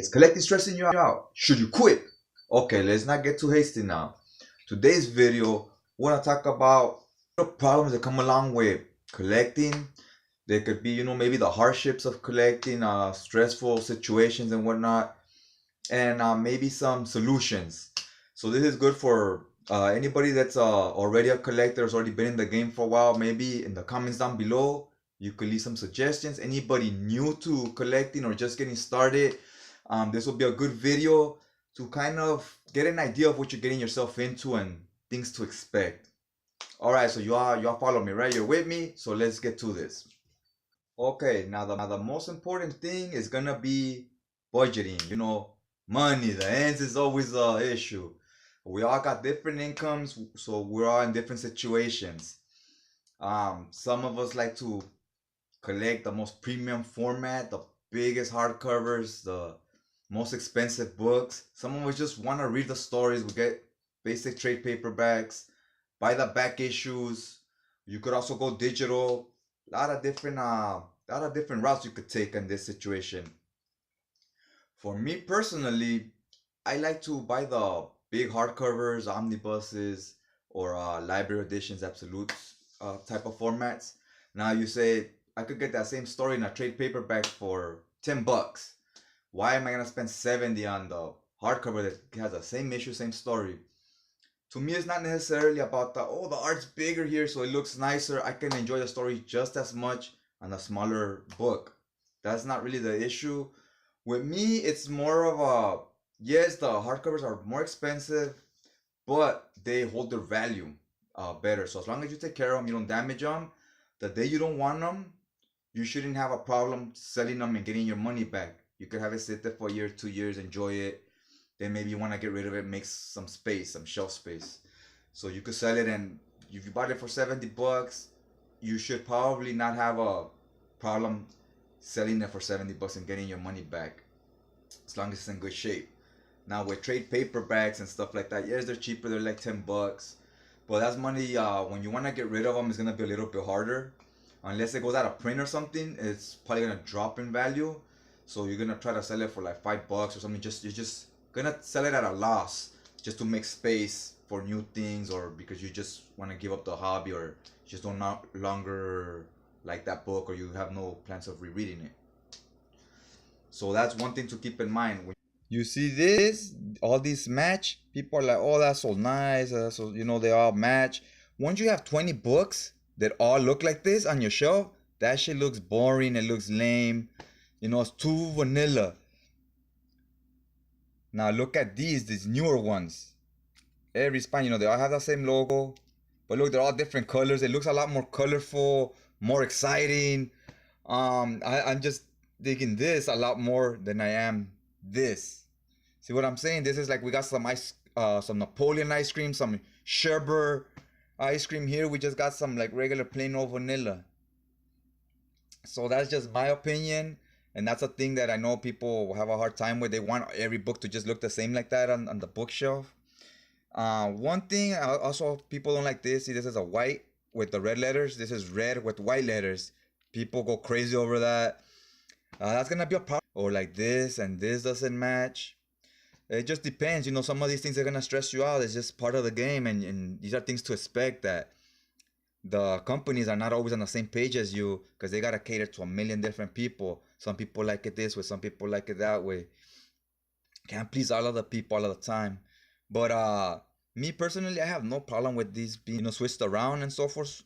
Is collecting stressing you out? Should you quit? Okay, let's not get too hasty now. Today's video, we're gonna talk about the problems that come along with collecting. There could be, maybe the hardships of collecting, stressful situations and whatnot, and maybe some solutions. So this is good for anybody that's already a collector, has already been in the game for a while. Maybe in the comments down below, you could leave some suggestions. Anybody new to collecting or just getting started, this will be a good video to kind of get an idea of what you're getting yourself into and things to expect. All right, so you all follow me, right? You're with me, so let's get to this. Okay, now the most important thing is gonna be budgeting. Money. The ends is always the issue. We all got different incomes, so we're all in different situations. Some of us like to collect the most premium format, the biggest hardcovers, the most expensive books. Some of us just want to read the stories. We get basic trade paperbacks, buy the back issues. You could also go digital. A lot of different routes you could take in this situation. For me personally, I like to buy the big hardcovers, omnibuses, or library editions, absolutes type of formats. Now you say I could get that same story in a trade paperback for $10. Why am I gonna spend 70 on the hardcover that has the same issue, same story? To me, it's not necessarily about the art's bigger here, so it looks nicer. I can enjoy the story just as much on a smaller book. That's not really the issue. With me, it's more of a yes, the hardcovers are more expensive, but they hold their value better. So as long as you take care of them, you don't damage them. The day you don't want them, you shouldn't have a problem selling them and getting your money back. You could have it sit there for a year, 2 years, enjoy it. Then maybe you want to get rid of it, make some space, some shelf space. So you could sell it, and if you bought it for $70, you should probably not have a problem selling it for $70 and getting your money back, as long as it's in good shape. Now with trade paperbacks and stuff like that, yes, they're cheaper. They're like $10, but that's money. When you want to get rid of them, it's gonna be a little bit harder. Unless it goes out of print or something, it's probably gonna drop in value. So you're gonna try to sell it for like $5 or something. You're just gonna sell it at a loss just to make space for new things, or because you just want to give up the hobby, or just don't not longer like that book, or you have no plans of rereading it. So that's one thing to keep in mind. When you see this, all these match, people are like, oh, that's so nice. So, they all match. Once you have 20 books that all look like this on your shelf, that shit looks boring. It looks lame. It's too vanilla. Now look at these newer ones. Every spine, they all have the same logo. But look, they're all different colors. It looks a lot more colorful, more exciting. I'm just digging this a lot more than I am this. See what I'm saying? This is like we got some Napoleon ice cream, some Sherbert ice cream here. We just got some like regular plain old vanilla. So that's just my opinion, and that's a thing that I know people have a hard time with. They want every book to just look the same like that on the bookshelf. One thing also people don't like this. See, this is a white with the red letters. This is red with white letters. People go crazy over that. That's gonna be a problem. Or like this and this doesn't match. It just depends. Some of these things are gonna stress you out. It's just part of the game, and these are things to expect, that the companies are not always on the same page as you, because they gotta cater to a million different people. Some people like it this way, some people like it that way. Can't please all of the people all of the time. But me personally, I have no problem with these being switched around and so forth.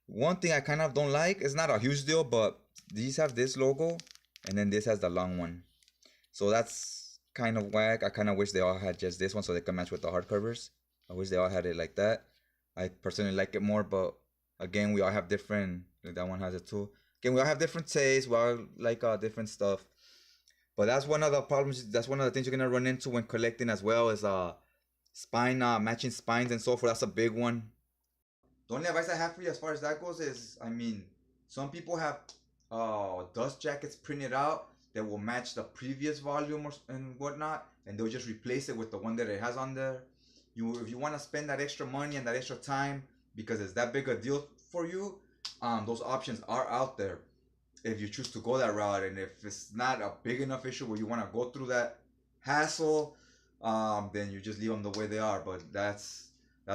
One thing I kind of don't like, it's not a huge deal, but these have this logo, and then this has the long one. So that's kind of whack. I kind of wish they all had just this one so they can match with the hardcovers. I wish they all had it like that. I personally like it more, but again, we all have different. Like that one has it too. Again, we all have different tastes. We all like different stuff. But that's one of the problems. That's one of the things you're gonna run into when collecting as well, is spine matching spines and so forth. That's a big one. The only advice I have for you as far as that goes is, some people have dust jackets printed out that will match the previous volume and whatnot, and they'll just replace it with the one that it has on there. If you want to spend that extra money and that extra time because it's that big a deal for you, those options are out there. if you choose to go that route. And if it's not a big enough issue where you want to go through that hassle, then you just leave them the way they are. But that's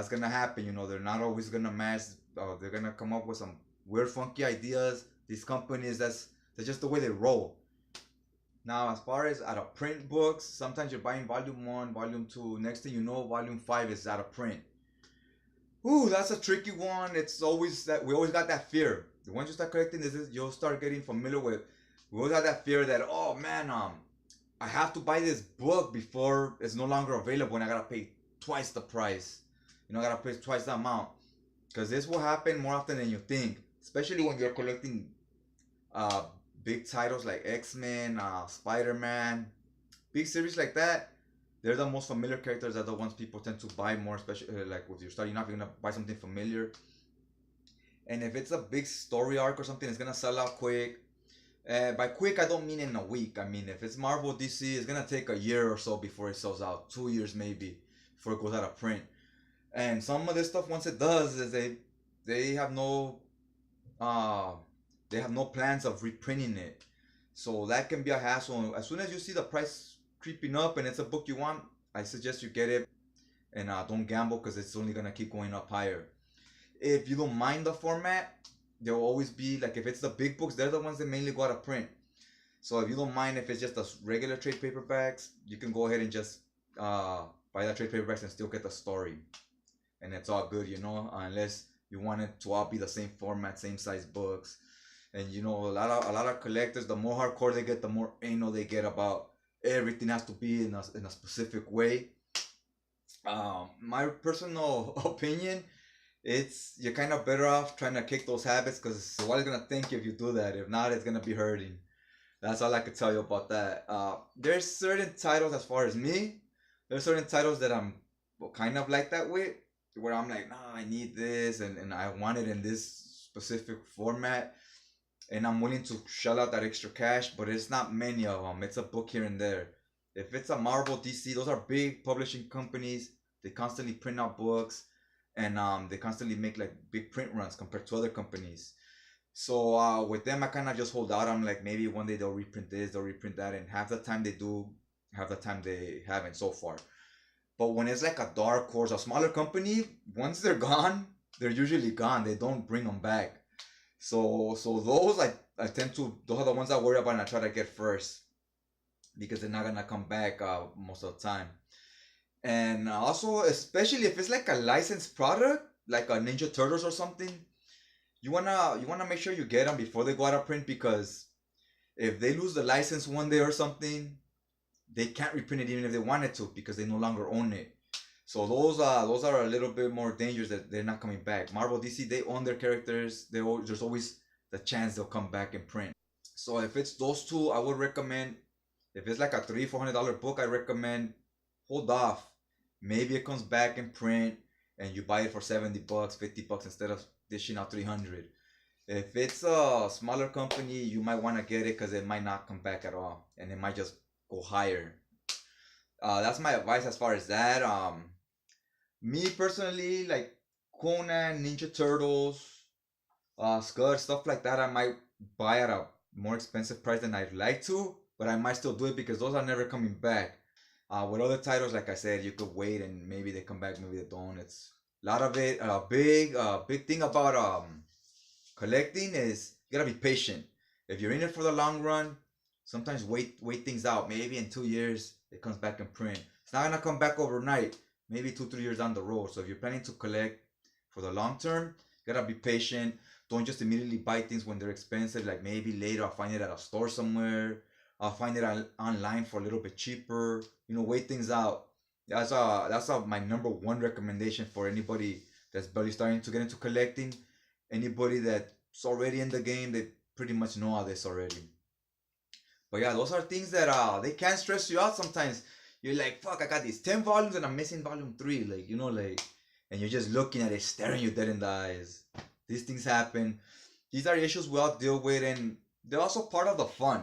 gonna happen. You know, they're not always gonna match. They're gonna come up with some weird, funky ideas. These companies, that's just the way they roll. Now, as far as out of print books, sometimes you're buying volume one, volume two. Next thing you know, volume five is out of print. Ooh, that's a tricky one. It's always that we always got that fear. Once you start collecting this, you'll start getting familiar with. We always have that fear that, oh man, I have to buy this book before it's no longer available, and I gotta pay twice the price. You know, I gotta pay twice the amount, because this will happen more often than you think. Especially when you're collecting uh big titles like X-Men, Spider-Man, big series like that. They're the most familiar characters. Are the ones people tend to buy more, especially like if you're starting off, you're gonna buy something familiar. And if it's a big story arc or something, it's gonna sell out quick. By quick, I don't mean in a week. I mean, if it's Marvel, DC, it's gonna take a year or so before it sells out. 2 years maybe before it goes out of print. And some of this stuff, once it does, is they have no uh they have no plans of reprinting it. So that can be a hassle. As soon as you see the price creeping up and it's a book you want, I suggest you get it, and don't gamble, because it's only gonna keep going up higher. If you don't mind the format, there will always be, like, if it's the big books, they're the ones that mainly go out of print. So if you don't mind, if it's just the regular trade paperbacks, you can go ahead and just buy the trade paperbacks and still get the story, and it's all good, you know, unless you want it to all be the same format, same size books. And you know, a lot of collectors, the more hardcore they get, the more anal they get about everything has to be in a specific way. My personal opinion, it's you're kind of better off trying to kick those habits, because the world's gonna thank you if you do that. If not, it's gonna be hurting. That's all I could tell you about that. There's certain titles, as far as me, there's certain titles that I'm kind of like that with, where I'm like, nah, I need this, and I want it in this specific format, and I'm willing to shell out that extra cash, but it's not many of them. It's a book here and there. If it's a Marvel, DC, those are big publishing companies. They constantly print out books, and they constantly make like big print runs compared to other companies. So with them, I kind of just hold out. I'm like, maybe one day they'll reprint this, they'll reprint that, and half the time they do, half the time they haven't so far. But when it's like a dark horse, a smaller company, once they're gone, they're usually gone. They don't bring them back. So those I tend to, those are the ones I worry about and I try to get first, because they're not gonna come back most of the time. And also, especially if it's like a licensed product, like a Ninja Turtles or something, you wanna make sure you get them before they go out of print, because if they lose the license one day or something, they can't reprint it even if they wanted to, because they no longer own it. So those are a little bit more dangerous, that they're not coming back. Marvel, DC, they own their characters. There's always the chance they'll come back and print. So if it's those two, I would recommend. If it's like a $300-$400 book, I recommend hold off. Maybe it comes back in print, and you buy it for $70, $50 instead of dishing out 300. If it's a smaller company, you might want to get it, because it might not come back at all, and it might just go higher. That's my advice as far as that. Me personally, like Conan, Ninja Turtles, Scud, stuff like that, I might buy at a more expensive price than I'd like to, but I might still do it, because those are never coming back. With other titles, like I said, you could wait and maybe they come back, maybe they don't. It's a lot of it. Big thing about collecting is you gotta be patient. If you're in it for the long run, sometimes wait things out. Maybe in 2 years it comes back in print. It's not gonna come back overnight. Maybe 2-3 years down the road. So if you're planning to collect for the long term, you gotta be patient. Don't just immediately buy things when they're expensive. Like, maybe later I'll find it at a store somewhere. I'll find it online for a little bit cheaper. You know, wait things out. That's my number one recommendation for anybody that's barely starting to get into collecting. Anybody that's already in the game, they pretty much know all this already. But yeah, those are things that they can stress you out sometimes. You're like, fuck, I got these 10 volumes and I'm missing volume 3. Like, you know, like, and you're just looking at it, staring you dead in the eyes. These things happen. These are issues we all deal with, and they're also part of the fun.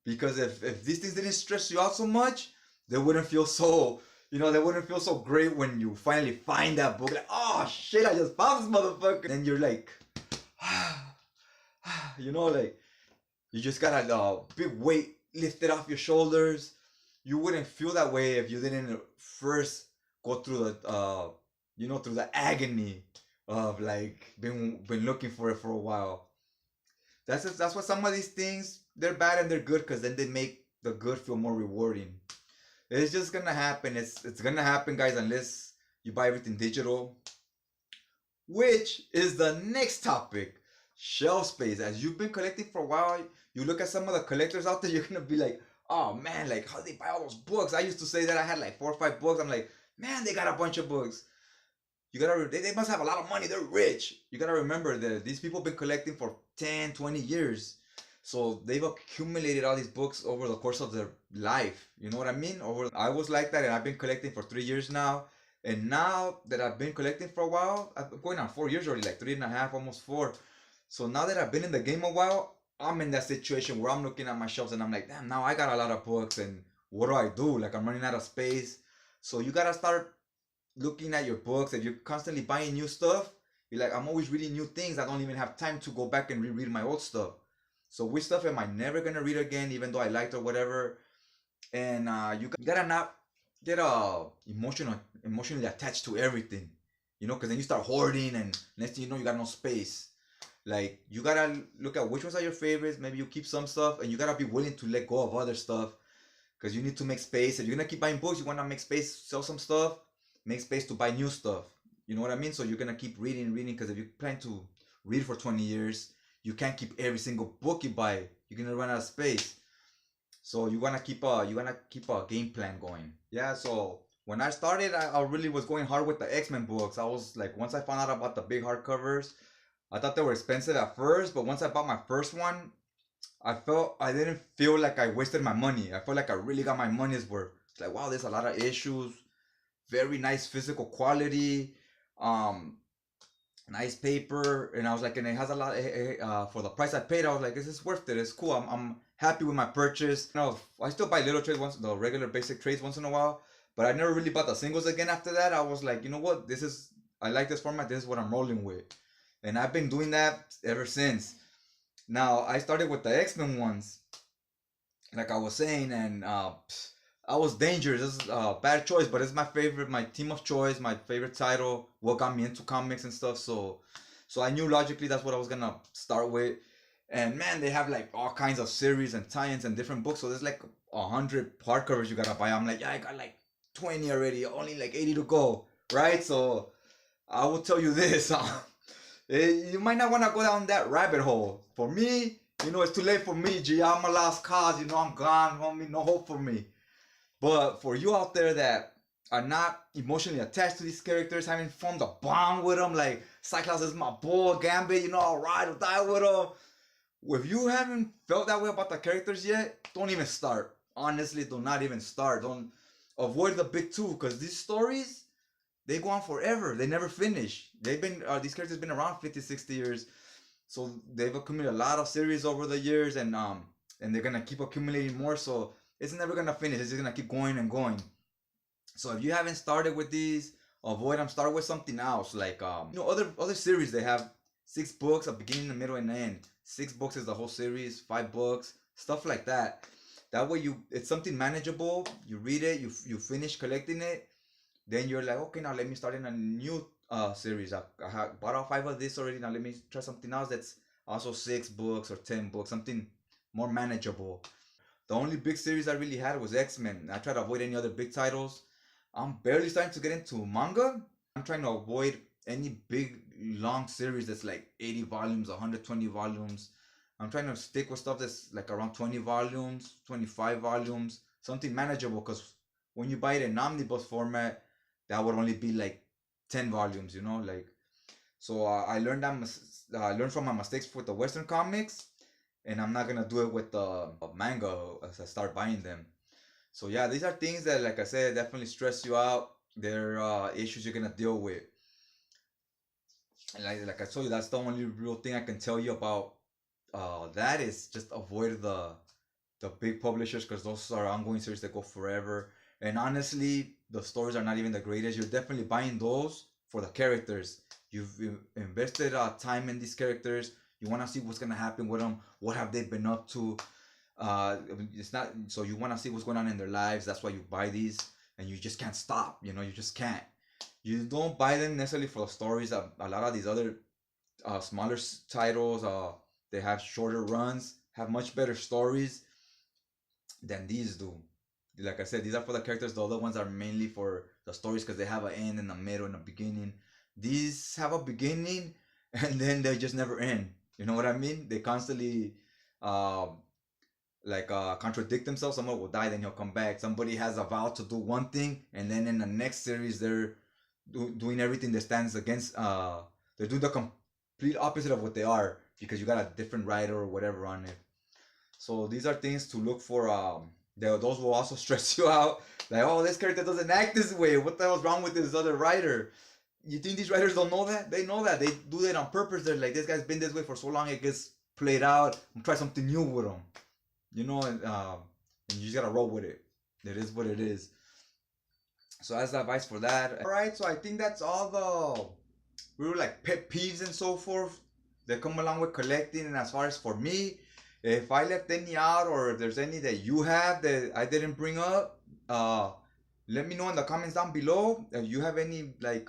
Because if these things didn't stress you out so much, they wouldn't feel so, they wouldn't feel so great when you finally find that book. Like, oh shit, I just found this motherfucker. And you're like, like, You just got a big weight lifted off your shoulders. You wouldn't feel that way if you didn't first go through the through the agony of like been looking for it for a while. That's what some of these things, they're bad and they're good because then they make the good feel more rewarding. It's just gonna happen. It's gonna happen, guys, unless you buy everything digital. Which is the next topic, shelf space. As you've been collecting for a while, you look at some of the collectors out there, you're gonna be like, oh man, like how do they buy all those books? I used to say that I had like 4 or 5 books. I'm like, man, they got a bunch of books. They must have a lot of money. They're rich. You gotta remember that these people have been collecting for 10, 20 years. So they've accumulated all these books over the course of their life. You know what I mean? I was like that, and I've been collecting for 3 years now. And now that I've been collecting for a while, I've been going on 4 years already, like 3.5, almost 4. So now that I've been in the game a while, I'm in that situation where I'm looking at my shelves and I'm like, damn, now I got a lot of books, and what do I do? Like, I'm running out of space. So you gotta start looking at your books. If you're constantly buying new stuff, you're like, I'm always reading new things. I don't even have time to go back and reread my old stuff. So which stuff am I never gonna read again, even though I liked or whatever? And you gotta not get emotionally attached to everything, because then you start hoarding, and next thing you know, you got no space. Like, you gotta look at which ones are your favorites. Maybe you keep some stuff, and you gotta be willing to let go of other stuff, because you need to make space. If you're gonna keep buying books, you wanna make space, sell some stuff, make space to buy new stuff. You know what I mean? So you're gonna keep reading, because if you plan to read for 20 years, you can't keep every single book you buy. You're gonna run out of space. So you wanna keep a game plan going. Yeah. So when I started, I really was going hard with the X-Men books. I was like, once I found out about the big hardcovers, I thought they were expensive at first, but once I bought my first one, I didn't feel like I wasted my money. I felt like I really got my money's worth. It's like, wow, there's a lot of issues, very nice physical quality, um, nice paper, and I was like, and it has a lot. For the price I paid, I was like, this is worth it. It's cool. I'm happy with my purchase. I still buy little trades once, the regular basic trades once in a while, but I never really bought the singles again after that. I was like, you know what? I like this format. This is what I'm rolling with, and I've been doing that ever since. Now I started with the X-Men ones, like I was saying, and I was dangerous. This is a bad choice, but it's my favorite, my team of choice, my favorite title. What got me into comics and stuff. So I knew logically that's what I was gonna start with. And man, they have like all kinds of series and tie-ins and different books. So there's like 100 hardcovers you gotta buy. I'm like, yeah, I got like 20 already, only like 80 to go, right? So I will tell you this: you might not want to go down that rabbit hole. For me, it's too late for me. G, I'm a lost cause. I'm gone, homie. No hope for me. But for you out there that are not emotionally attached to these characters, haven't formed a bond with them, like Cyclops is my boy, Gambit, I'll ride or die with them. If you haven't felt that way about the characters yet, don't even start. Honestly, do not even start. Don't avoid the big two, because these stories, they go on forever. They never finish. These characters been around 50, 60 years. So they've accumulated a lot of series over the years, and they're gonna keep accumulating more. So it's never gonna finish. It's just gonna keep going and going. So if you haven't started with these, avoid them. Start with something else, like other series. They have 6 books, a beginning, a middle, and end. 6 books is the whole series. 5 books, stuff like that. That way it's something manageable. You read it, you finish collecting it, then you're like, okay, now let me start in a new series. I bought all 5 of this already. Now let me try something else that's also 6 books or 10 books, something more manageable. The only big series I really had was X-Men. I try to avoid any other big titles. I'm barely starting to get into manga. I'm trying to avoid any big long series that's like 80 volumes, 120 volumes. I'm trying to stick with stuff that's like around 20 volumes, 25 volumes, something manageable, because when you buy it in omnibus format, that would only be like 10 volumes, like. So I learned from my mistakes with the Western comics, and I'm not gonna do it with the manga as I start buying them. So yeah, these are things that, like I said, definitely stress you out. They're issues you're gonna deal with. And like I told you, that's the only real thing I can tell you about that is just avoid the big publishers, because those are ongoing series that go forever. And honestly, the stories are not even the greatest. You're definitely buying those for the characters. You've invested time in these characters. You want to see what's gonna happen with them. What have they been up to? It's not so you want to see what's going on in their lives. That's why you buy these, and you just can't stop. You know, you just can't. You don't buy them necessarily for the stories. A lot of these other smaller titles, they have shorter runs, have much better stories than these do. Like I said, these are for the characters. The other ones are mainly for the stories because they have an end and a middle and a beginning. These have a beginning and then they just never end. You know what I mean? They constantly uh, contradict themselves. Someone will die, then he'll come back. Somebody has a vow to do one thing, and then in the next series they're doing everything that stands against. They do the complete opposite of what they are because you got a different writer or whatever on it. So these are things to look for. Those will also stress you out. Like, oh, this character doesn't act this way. What the hell's wrong with this other writer? You think these writers don't know that? They know that. They do that on purpose. They're like, this guy's been this way for so long, it gets played out. I'm try something new with him. You know, and you just gotta roll with it. It is what it is. So that's the advice for that. All right, so I think that's all the real like pet peeves and so forth that come along with collecting. And as far as for me, if I left any out or if there's any that you have that I didn't bring up, let me know in the comments down below. If you have any like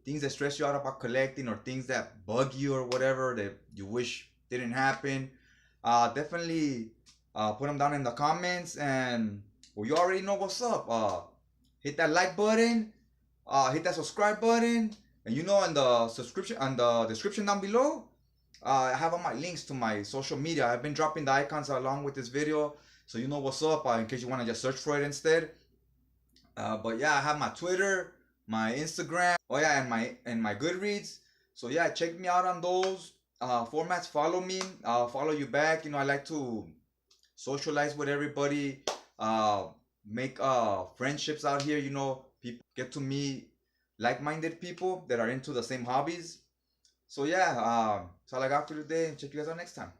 things that stress you out about collecting or things that bug you or whatever that you wish didn't happen, definitely put them down in the comments. And well, you already know what's up. Hit that like button, hit that subscribe button, and you know in the description down below, I have all my links to my social media. I've been dropping the icons along with this video, so you know what's up in case you want to just search for it instead. But yeah, I have my Twitter, my Instagram, oh yeah, and my Goodreads. So yeah, check me out on those formats. Follow me. I'll follow you back. You know, I like to socialize with everybody. Make friendships out here. You know, people get to meet like-minded people that are into the same hobbies. So yeah, that's all I got for today. Check you guys out next time.